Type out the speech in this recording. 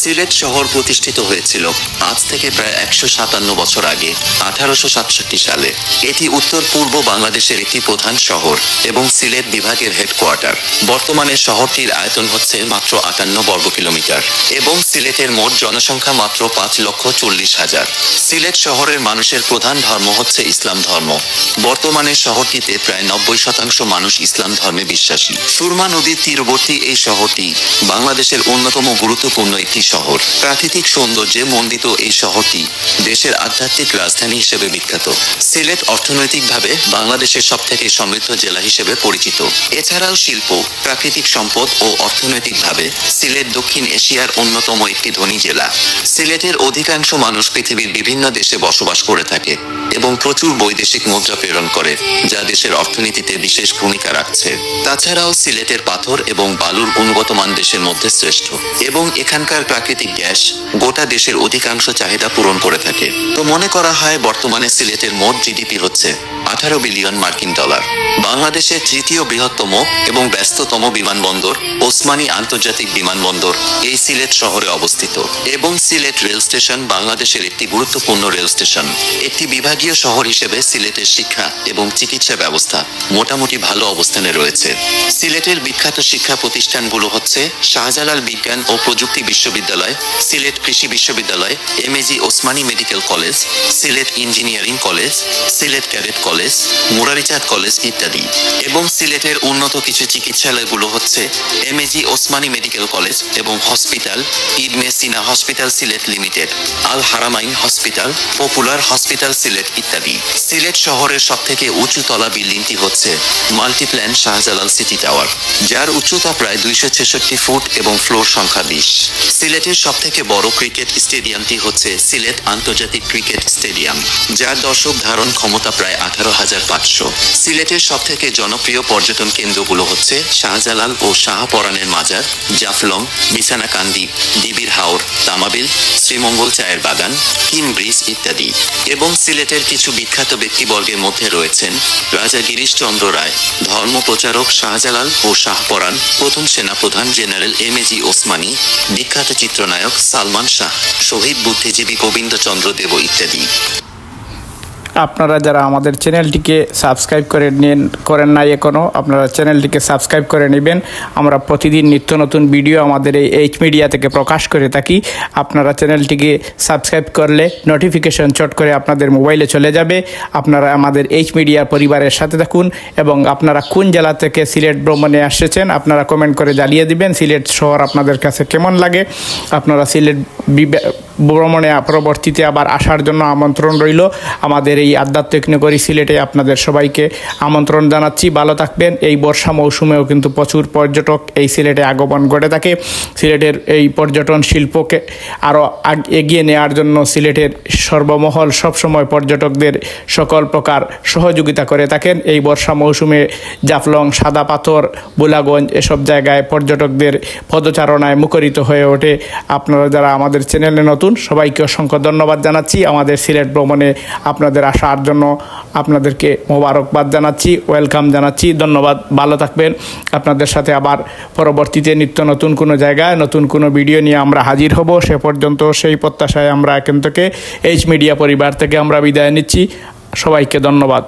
সিলেট শহর প্রতিষ্ঠিত হয়েছিল আজ থেকে প্রায় 157 বছর আগে 1867 সালে। এটি উত্তর পূর্ব বাংলাদেশের একটি প্রধান শহর এবং সিলেট বিভাগের হেডকোয়ার্টার। বর্তমানে শহরটির আয়তন হচ্ছে মাত্র 58 বর্গ কিলোমিটার এবং সিলেটের মোট জনসংখ্যা মাত্র 5,40,000। সিলেট শহরের মানুষের প্রধান ধর্ম হচ্ছে ইসলাম ধর্ম। বর্তমানে শহরটিতে প্রায় 90% মানুষ ইসলাম ধর্মে বিশ্বাসী। সুরমা নদীর তীরবর্তী এই শহরটি বাংলাদেশের অন্যতম গুরুত্বপূর্ণ একটি শহর। প্রাকৃতিক সৌন্দর্যে মণ্ডিত এই শহরটি দেশের আধ্যাত্মিক রাজধানী হিসেবে বিখ্যাত। সিলেট অর্থনৈতিকভাবে বাংলাদেশের সবথেকে সমৃদ্ধ জেলা হিসেবে পরিচিত। এছাড়াও শিল্প, প্রাকৃতিক সম্পদ ও অর্থনৈতিকভাবে সিলেট দক্ষিণ এশিয়ার অন্যতম একটি ধনী জেলা। সিলেটের অধিকাংশ মানুষ পৃথিবীর বিভিন্ন দেশে বসবাস করে থাকে এবং প্রচুর বৈদেশিক মুদ্রা প্রেরণ করে, যা দেশের অর্থনীতিতে বিশেষ ভূমিকা রাখছে। তাছাড়াও সিলেটের পাথর এবং বালুর গুণগত মান দেশের মধ্যে শ্রেষ্ঠ এবং এখানকার প্রাকৃতিক গ্যাস গোটা দেশের অধিকাংশ চাহিদা পূরণ করে থাকে। তো মনে করা হয় বর্তমানে সিলেটের মোট জিডিপি হচ্ছে 18 বিলিয়ন মার্কিন ডলার। বাংলাদেশের তৃতীয় বৃহত্তম এবং ব্যস্ততম বিমানবন্দর ওসমানী আন্তর্জাতিক বিমানবন্দর এই সিলেট শহরে অবস্থিত এবং সিলেট রেল স্টেশন বাংলাদেশের একটি গুরুত্বপূর্ণ রেল স্টেশন। একটি বিভাগীয় শহর হিসেবে সিলেটের শিক্ষা এবং চিকিৎসা ব্যবস্থা মোটামুটি ভালো অবস্থানে রয়েছে। সিলেটের বিখ্যাত শিক্ষা প্রতিষ্ঠানগুলো হচ্ছে শাহজালাল বিজ্ঞান ও প্রযুক্তি বিশ্ববিদ্যালয়, সিলেট কৃষি বিশ্ববিদ্যালয়, MAG Osmani medical college, Sylhet engineering college, Sylhet cadet college, Murarichand college ইত্যাদি। এবং সিলেটের উন্নত কিছু চিকিৎসালয়গুলো হচ্ছে এমএজি ওসমানী মেডিকেল কলেজ এবং hospital, Ibn Sina hospital Sylhet limited, Al Haramain hospital, popular hospital Sylhet ইত্যাদি। সিলেট শহরের সবথেকে উঁচু তলা বিল্ডিংটি হচ্ছে মাল্টিপ্ল্যান শাহজালাল সিটি টাওয়ার, যার উচ্চতা প্রায় 266 ফুট এবং ফ্লোর সংখ্যা 20। সিলেটের সবথেকে বড় ক্রিকেট স্টেডিয়ামটি হচ্ছে সিলেট আন্তর্জাতিক ক্রিকেট স্টেডিয়াম, যার দর্শক ধারণ ক্ষমতা প্রায় 18,500। সিলেটের সবথেকে জনপ্রিয় পর্যটন কেন্দ্রগুলো হচ্ছে শাহজালাল ও শাহপরানের মাজার, জাফলং, বিছানাকান্দি, ডিবির হাওর, তামাবিল, শ্রীমঙ্গল চায়ের বাগান, কিম ব্রিজ ইত্যাদি। এবং সিলেটের কিছু বিখ্যাত ব্যক্তিবর্গের মধ্যে রয়েছেন রাজা গিরিশচন্দ্র রায়, ধর্মপ্রচারক শাহজালাল ও শাহপরান, প্রথম সেনাপ্রধান জেনারেল এমএজি ওসমানী, বিখ্যাত চিত্রনায়ক সালমান শাহ, শহীদ বুদ্ধিজীবী গোবিন্দচন্দ্র দেব ইত্যাদি। আপনারা যারা আমাদের চ্যানেলটিকে সাবস্ক্রাইব করেন নাই এখনও, আপনারা চ্যানেলটিকে সাবস্ক্রাইব করে নেবেন। আমরা প্রতিদিন নিত্য নতুন ভিডিও আমাদের এই এইচ মিডিয়া থেকে প্রকাশ করে থাকি। আপনারা চ্যানেলটিকে সাবস্ক্রাইব করলে নোটিফিকেশন চট করে আপনাদের মোবাইলে চলে যাবে। আপনারা আমাদের এইচ মিডিয়ার পরিবারের সাথে থাকুন এবং আপনারা কোন জেলা থেকে সিলেট ভ্রমণে এসেছেন আপনারা কমেন্ট করে জানিয়ে দিবেন। সিলেট শহর আপনাদের কাছে কেমন লাগে। আপনারা সিলেট ভ্রমণে পরবর্তীতে আবার আসার জন্য আমন্ত্রণ রইল। আমাদের এই আধ্যাত্মিক নগরী সিলেটে আপনাদের সবাইকে আমন্ত্রণ জানাচ্ছি। ভালো থাকবেন। এই বর্ষা মৌসুমেও কিন্তু প্রচুর পর্যটক এই সিলেটে আগমন ঘটে থাকে। সিলেটের এই পর্যটন শিল্পকে আরও এগিয়ে নেওয়ার জন্য সিলেটের সর্বমহল সবসময় পর্যটকদের সকল প্রকার সহযোগিতা করে থাকেন। এই বর্ষা মৌসুমে জাফলং, সাদা পাথর, বুলাগঞ্জ এসব জায়গায় পর্যটকদের পদচারণায় মুখরিত হয়ে ওঠে। আপনারা যারা আমাদের চ্যানেলে নতুন সবাইকে অসংখ্য ধন্যবাদ জানাচ্ছি। আমাদের সিলেট ভ্রমণে আপনাদের আসার জন্য আপনাদেরকে মোবারকবাদ জানাচ্ছি, ওয়েলকাম জানাচ্ছি। ধন্যবাদ। ভালো থাকবেন। আপনাদের সাথে আবার পরবর্তীতে নিত্য নতুন কোনো জায়গায় নতুন কোনো ভিডিও নিয়ে আমরা হাজির হব। সে পর্যন্ত সেই প্রত্যাশায় আমরা এখান থেকে এইচ মিডিয়া পরিবার থেকে আমরা বিদায় নিচ্ছি। সবাইকে ধন্যবাদ।